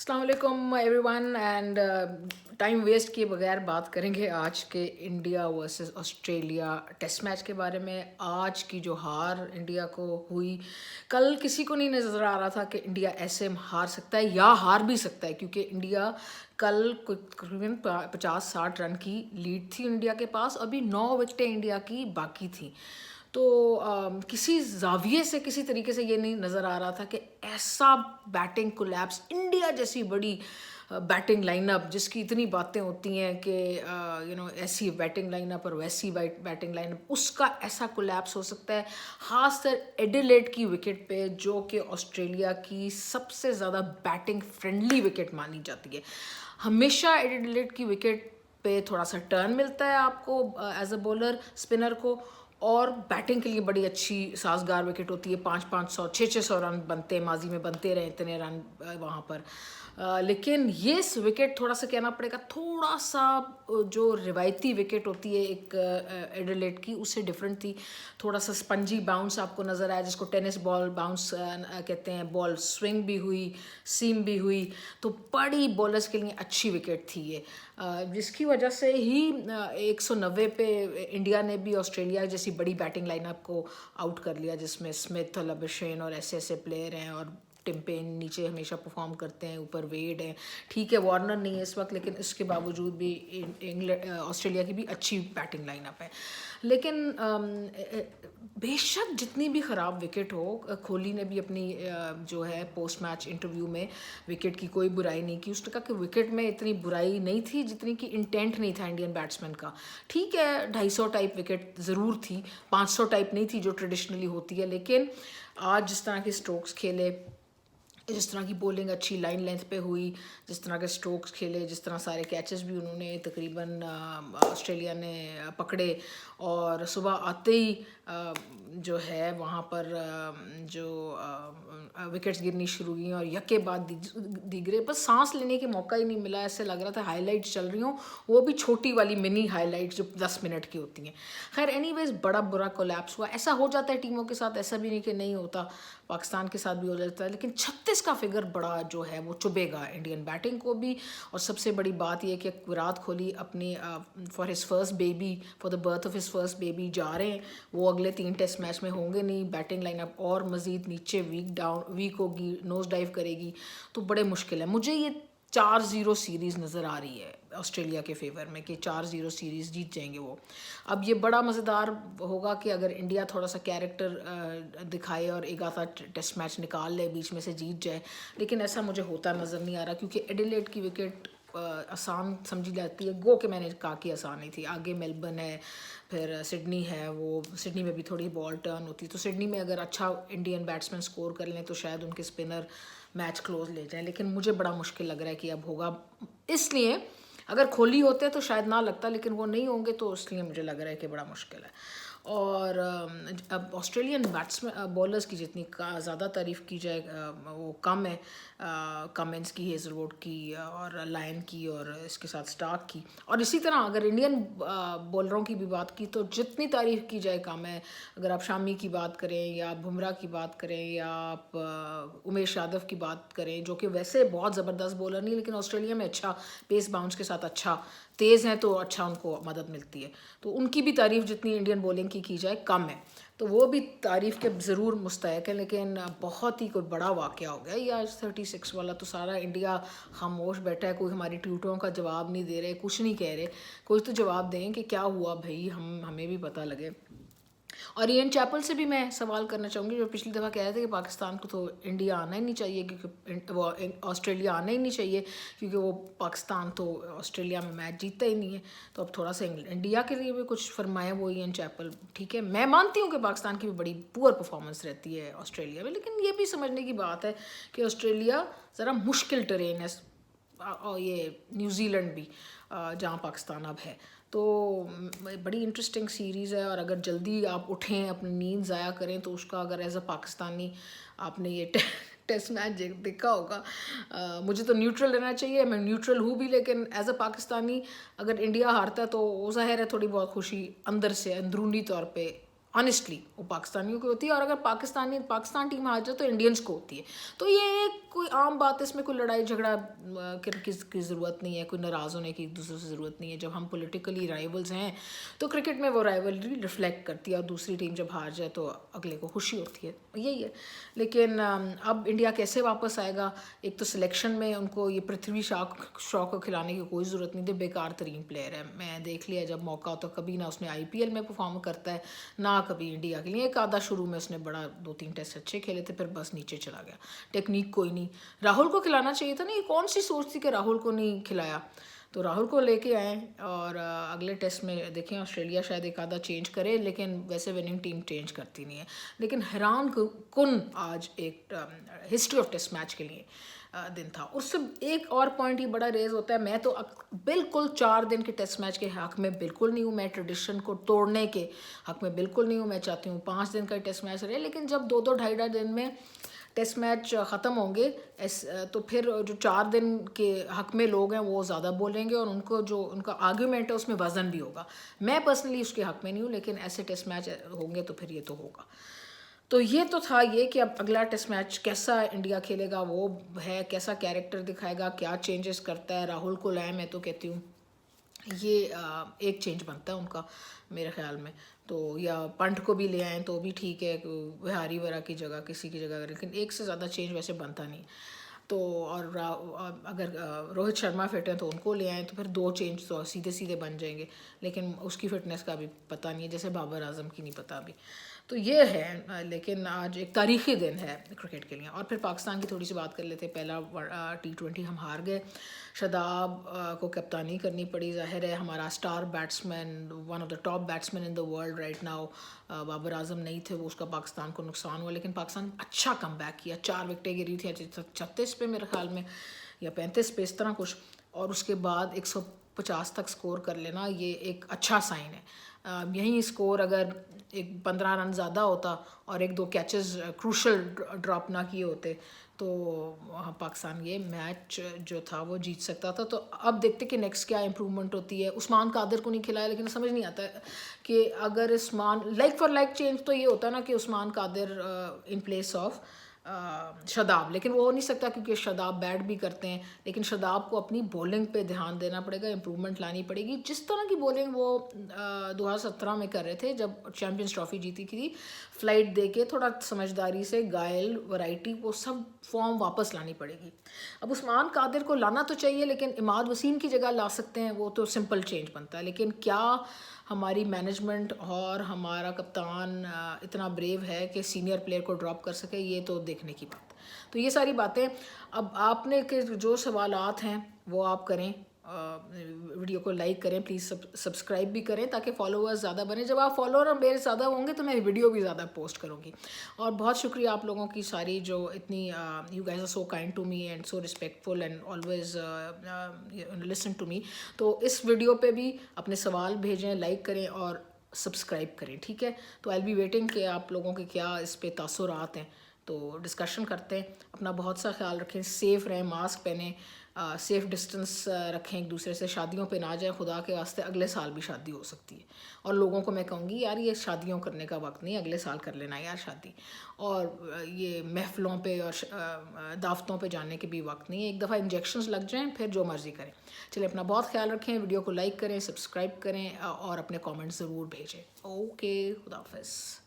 अस्सलाम वालेकुम everyone and time waste किए बगैर बात करेंगे आज के India versus Australia test match के बारे में। आज की जो हार इंडिया को हुई, कल किसी को नहीं नज़र आ रहा था कि इंडिया ऐसे हार सकता है या हार भी सकता है, क्योंकि इंडिया कल तकरीबन 50-60 रन की लीड थी इंडिया के पास। अभी 9 विकेटें इंडिया की बाकी थी। तो किसी जाविये से किसी तरीके से ये नहीं नज़र आ रहा था कि ऐसा बैटिंग कोलैप्स, इंडिया जैसी बड़ी बैटिंग लाइनअप जिसकी इतनी बातें होती हैं कि ऐसी बैटिंग लाइनअप और वैसी बैटिंग लाइनअप, उसका ऐसा कोलैप्स हो सकता है। खासकर एडिलेड की विकेट पे, जो कि ऑस्ट्रेलिया की सबसे ज़्यादा बैटिंग फ्रेंडली विकेट मानी जाती है। हमेशा एडिलेड की विकेट पे थोड़ा सा टर्न मिलता है आपको एज अ बॉलर, स्पिनर को, और बैटिंग के लिए बड़ी अच्छी साजगार विकेट होती है। 500-500 600 रन बनते हैं, माजी में बनते रहे इतने रन वहाँ पर। लेकिन ये विकेट थोड़ा सा कहना पड़ेगा, थोड़ा सा जो रिवायती विकेट होती है एक एडिलेड की, उससे डिफरेंट थी। थोड़ा सा स्पंजी बाउंस आपको नज़र आया, जिसको टेनिस बॉल बाउंस कहते हैं। बॉल स्विंग भी हुई, सीम भी हुई, तो बड़ी बॉलर्स के लिए अच्छी विकेट थी ये, जिसकी वजह से ही 190 पे इंडिया ने भी ऑस्ट्रेलिया जैसी बड़ी बैटिंग लाइनअप को आउट कर लिया, जिसमें स्मिथ, लबिशेन और ऐसे ऐसे प्लेयर हैं, और टिम पेन नीचे हमेशा परफॉर्म करते हैं, ऊपर वेड है। ठीक है, वार्नर नहीं है इस वक्त, लेकिन इसके बावजूद भी इंग्लैंड ऑस्ट्रेलिया की भी अच्छी बैटिंग लाइनअप है। लेकिन बेशक जितनी भी ख़राब विकेट हो, कोहली ने भी अपनी जो है पोस्ट मैच इंटरव्यू में विकेट की कोई बुराई नहीं की। उसने कहा कि विकेट में इतनी बुराई नहीं थी जितनी कि इंटेंट नहीं था इंडियन बैट्समैन का। ठीक है, 250 टाइप विकेट ज़रूर थी, 500 टाइप नहीं थी जो ट्रेडिशनली होती है, लेकिन आज जिस तरह के स्ट्रोक्स खेले, जिस तरह की बॉलिंग अच्छी लाइन लेंथ पे हुई, जिस तरह के स्ट्रोक्स खेले, जिस तरह सारे कैचेस भी उन्होंने तकरीबन ऑस्ट्रेलिया ने पकड़े, और सुबह आते ही जो है वहाँ पर जो विकेट्स गिरनी शुरू हुई और यके बाद दीगरे, बस सांस लेने के मौका ही नहीं मिला। ऐसे लग रहा था हाईलाइट्स चल रही हों, वो भी छोटी वाली मिनी हाईलाइट्स जो 10 मिनट की होती हैं। खैर एनीवेज, बड़ा बुरा कोलैप्स हुआ। ऐसा हो जाता है टीमों के साथ, ऐसा भी नहीं कि नहीं होता, पाकिस्तान के साथ भी हो जाता है। लेकिन 36 का फिगर बड़ा जो है वो चुभेगा इंडियन बैटिंग को भी। और सबसे बड़ी बात यह कि विराट कोहली अपनी for his first baby, for the birth of his first baby जा रहे हैं। वो अगले 3 टेस्ट मैच में होंगे नहीं। बैटिंग लाइनअप और मज़ीद नीचे वीक होगी, नोज डाइव करेगी, तो बड़े मुश्किल है। मुझे ये 4-0 सीरीज़ नज़र आ रही है ऑस्ट्रेलिया के फेवर में, कि 4-0 सीरीज़ जीत जाएंगे वो। अब ये बड़ा मज़ेदार होगा कि अगर इंडिया थोड़ा सा कैरेक्टर दिखाए और एक आधा टेस्ट मैच निकाल ले, बीच में से जीत जाए, लेकिन ऐसा मुझे होता नज़र नहीं आ रहा, क्योंकि एडिलेड की विकेट आसान समझी जाती है। गो के मैंने कहा कि आसान नहीं थी। आगे मेलबर्न है, फिर सिडनी है, वो सिडनी में भी थोड़ी बॉल टर्न होती, तो सिडनी में अगर अच्छा इंडियन बैट्समैन स्कोर कर लें तो शायद उनके स्पिनर मैच क्लोज ले जाएं। लेकिन मुझे बड़ा मुश्किल लग रहा है कि अब होगा, इसलिए अगर कोहली होते तो शायद ना लगता, लेकिन वो नहीं होंगे तो इसलिए मुझे लग रहा है कि बड़ा मुश्किल है। और अब ऑस्ट्रेलियन बैट्समैन बॉलर्स की जितनी ज़्यादा तारीफ़ की जाए वो कम है। कमिंस की, हेजलवुड की, और लायन की, और इसके साथ स्टार्क की। और इसी तरह अगर इंडियन बॉलरों की भी बात की तो जितनी तारीफ़ की जाए कम है। अगर आप शामी की बात करें, या आप बुमराह की बात करें, या आप उमेश यादव की बात करें, जो कि वैसे बहुत ज़बरदस्त बॉलर नहीं, लेकिन ऑस्ट्रेलिया में अच्छा पेस बाउंस के साथ अच्छा तेज़ हैं, तो अच्छा उनको मदद मिलती है। तो उनकी भी तारीफ़ जितनी इंडियन बॉलिंग की जाए कम है, तो वो भी तारीफ़ के ज़रूर मुस्तहक है। लेकिन बहुत ही कोई बड़ा वाक़या हो गया ये आज 36 वाला। तो सारा इंडिया खामोश बैठा है, कोई हमारी ट्वीटों का जवाब नहीं दे रहे, कुछ नहीं कह रहे। कोई तो जवाब दें कि क्या हुआ भाई, हमें भी पता लगे। और इयन चैपल से भी मैं सवाल करना चाहूँगी, जो पिछली दफ़ा कह रहे थे कि पाकिस्तान को तो इंडिया आना ही नहीं चाहिए, क्योंकि वो ऑस्ट्रेलिया आना ही नहीं चाहिए, क्योंकि वो पाकिस्तान तो ऑस्ट्रेलिया में मैच जीतता ही नहीं है। तो अब थोड़ा सा इंडिया के लिए भी कुछ फरमाया वो इयन चैपल। ठीक है, मैं मानती हूँ कि पाकिस्तान की भी बड़ी पुअर परफॉर्मेंस रहती है ऑस्ट्रेलिया में, लेकिन ये भी समझने की बात है कि ऑस्ट्रेलिया ज़रा मुश्किल टेरेन है, और ये न्यूजीलैंड भी, जहाँ पाकिस्तान अब है। तो बड़ी इंटरेस्टिंग सीरीज़ है, और अगर जल्दी आप उठें, अपनी नींद ज़ाया करें, तो उसका अगर एज अ पाकिस्तानी आपने ये टेस्ट मैच देखा होगा। मुझे तो न्यूट्रल रहना चाहिए, मैं न्यूट्रल हूँ भी, लेकिन एज अ पाकिस्तानी अगर इंडिया हारता है तो ज़ाहिर है थोड़ी बहुत खुशी अंदर से अंदरूनी तौर पे ऑनेस्टली वो पाकिस्तानियों की होती है, और अगर पाकिस्तान टीम हार जाए तो इंडियंस को होती है। तो ये एक कोई आम बात है, इसमें कोई लड़ाई झगड़ा की ज़रूरत नहीं है, कोई नाराज़ होने की एक दूसरे से ज़रूरत नहीं है। जब हम पॉलिटिकली राइवल्स हैं तो क्रिकेट में वो राइवलरी रिफ्लेक्ट करती है, और दूसरी टीम जब हार जाए तो अगले को खुशी होती है, यही है। लेकिन अब इंडिया कैसे वापस आएगा? एक तो सिलेक्शन में उनको ये पृथ्वी शॉ को खिलाने की कोई ज़रूरत नहीं थी, बेकार तरीन प्लेयर है। मैं देख लिया जब मौका होता, कभी ना उसने IPL में परफॉर्म करता है ना कभी इंडिया के लिए। एक आधा शुरू में उसने बड़ा 2-3 टेस्ट अच्छे खेले थे, फिर बस नीचे चला गया, टेक्निक कोई नहीं। राहुल को खिलाना चाहिए था ना, ये कौन सी सोच थी कि राहुल को नहीं खिलाया? तो राहुल को लेके आए, और अगले टेस्ट में देखें ऑस्ट्रेलिया शायद एक आधा चेंज करे, लेकिन वैसे विनिंग टीम चेंज करती नहीं है। लेकिन हैरान कुन आज एक हिस्ट्री ऑफ टेस्ट मैच के लिए दिन था। उससे एक और पॉइंट ही बड़ा रेज होता है, मैं तो बिल्कुल 4 दिन के टेस्ट मैच के हक में बिल्कुल नहीं हूँ, मैं ट्रेडिशन को तोड़ने के हक में बिल्कुल नहीं हूँ। मैं चाहती हूँ 5 दिन का टेस्ट मैच रहे, लेकिन जब 2-2 ढाई दिन में टेस्ट मैच ख़त्म होंगे तो फिर जो 4 दिन के हक में लोग हैं वो ज़्यादा बोलेंगे, और उनको जो उनका आर्ग्यूमेंट है उसमें वज़न भी होगा। मैं पर्सनली उसके हक में नहीं हूँ, लेकिन ऐसे टेस्ट मैच होंगे तो फिर ये तो होगा। तो ये तो था ये कि अब अगला टेस्ट मैच कैसा इंडिया खेलेगा वो है, कैसा कैरेक्टर दिखाएगा, क्या चेंजेस करता है। राहुल को लाए, मैं तो कहती हूँ ये एक चेंज बनता है उनका मेरे ख्याल में, तो या पंट को भी ले आएँ तो भी ठीक है, विहारी वरा की जगह किसी की जगह, लेकिन एक से ज़्यादा चेंज वैसे बनता नहीं। तो और अगर रोहित शर्मा फिट हैं तो उनको ले आएँ, तो फिर 2 चेंज तो सीधे सीधे बन जाएंगे, लेकिन उसकी फ़िटनेस का भी पता नहीं है, जैसे बाबर आजम की नहीं पता अभी। तो ये है, लेकिन आज एक तारीख़ी दिन है क्रिकेट के लिए। और फिर पाकिस्तान की थोड़ी सी बात कर लेते हैं। पहला T20 हम हार गए, शादाब को कप्तानी करनी पड़ी। ज़ाहिर है हमारा star batsman, one of the top batsman in the world right now, Babar Azam नहीं थे, वो उसका पाकिस्तान को नुकसान हुआ, लेकिन पाकिस्तान अच्छा कम बैक किया। 4 विकेटें गिरी थी 36 पे मेरे ख्याल में, या 35 पे, इस तरह कुछ, और उसके बाद 150 तक स्कोर कर लेना ये एक अच्छा साइन है। यही स्कोर अगर एक 15 रन ज़्यादा होता और 1-2 कैचेस क्रूशल ड्रॉप ना किए होते तो पाकिस्तान ये मैच जो था वो जीत सकता था। तो अब देखते कि नेक्स्ट क्या इम्प्रूवमेंट होती है। उस्मान कादिर को नहीं खिलाया, लेकिन समझ नहीं आता कि अगर Usman like for like change तो ये होता ना कि Usman Qadir in place of Shadab, लेकिन वो हो नहीं सकता क्योंकि शादाब बैट भी करते हैं। लेकिन शादाब को अपनी बॉलिंग पे ध्यान देना पड़ेगा, इम्प्रूवमेंट लानी पड़ेगी। जिस तरह की बॉलिंग वो 2017 में कर रहे थे जब चैम्पियंस ट्रॉफी जीती थी, फ्लाइट दे के थोड़ा समझदारी से, गायल वैरायटी, वो सब फॉर्म वापस लानी पड़ेगी। अब उस्मान कादिर को लाना तो चाहिए, लेकिन इमाद वसीम की जगह ला सकते हैं, वो तो सिंपल चेंज बनता है। लेकिन क्या हमारी मैनेजमेंट और हमारा कप्तान इतना ब्रेव है कि सीनियर प्लेयर को ड्रॉप कर सके, ये तो देखने की बात। तो ये सारी बातें अब आपने के जो सवालात हैं वो आप करें, वीडियो को लाइक करें, प्लीज़ सब्सक्राइब भी करें ताकि फॉलोअर्स ज़्यादा बने। जब आप फॉलोअर मेरे ज़्यादा होंगे तो मैं वीडियो भी ज़्यादा पोस्ट करूँगी। और बहुत शुक्रिया आप लोगों की सारी जो इतनी you guys are so kind to me and so respectful and always listen to me. तो इस वीडियो पे भी अपने सवाल भेजें, लाइक करें और सब्सक्राइब करें, ठीक है। तो आई विल बी वेटिंग कि आप लोगों के क्या इस पे तासुरात हैं, तो डिस्कशन करते हैं। अपना बहुत सा ख्याल रखें, सेफ़ रहें, मास्क पहनें, सेफ़ डिस्टेंस रखें एक दूसरे से, शादियों पे ना जाएं खुदा के वास्ते, अगले साल भी शादी हो सकती है। और लोगों को मैं कहूँगी यार ये शादियों करने का वक्त नहीं, अगले साल कर लेना यार शादी। और ये महफ़िलों पे और दावतों पे जाने के भी वक्त नहीं है। एक दफ़ा इंजेक्शंस लग जाएं फिर जो मर्ज़ी करें। चलिए अपना बहुत ख्याल रखें, वीडियो को लाइक करें, सब्सक्राइब करें और अपने कॉमेंट्स ज़रूर भेजें। ओके, खुदा हाफ़िज़।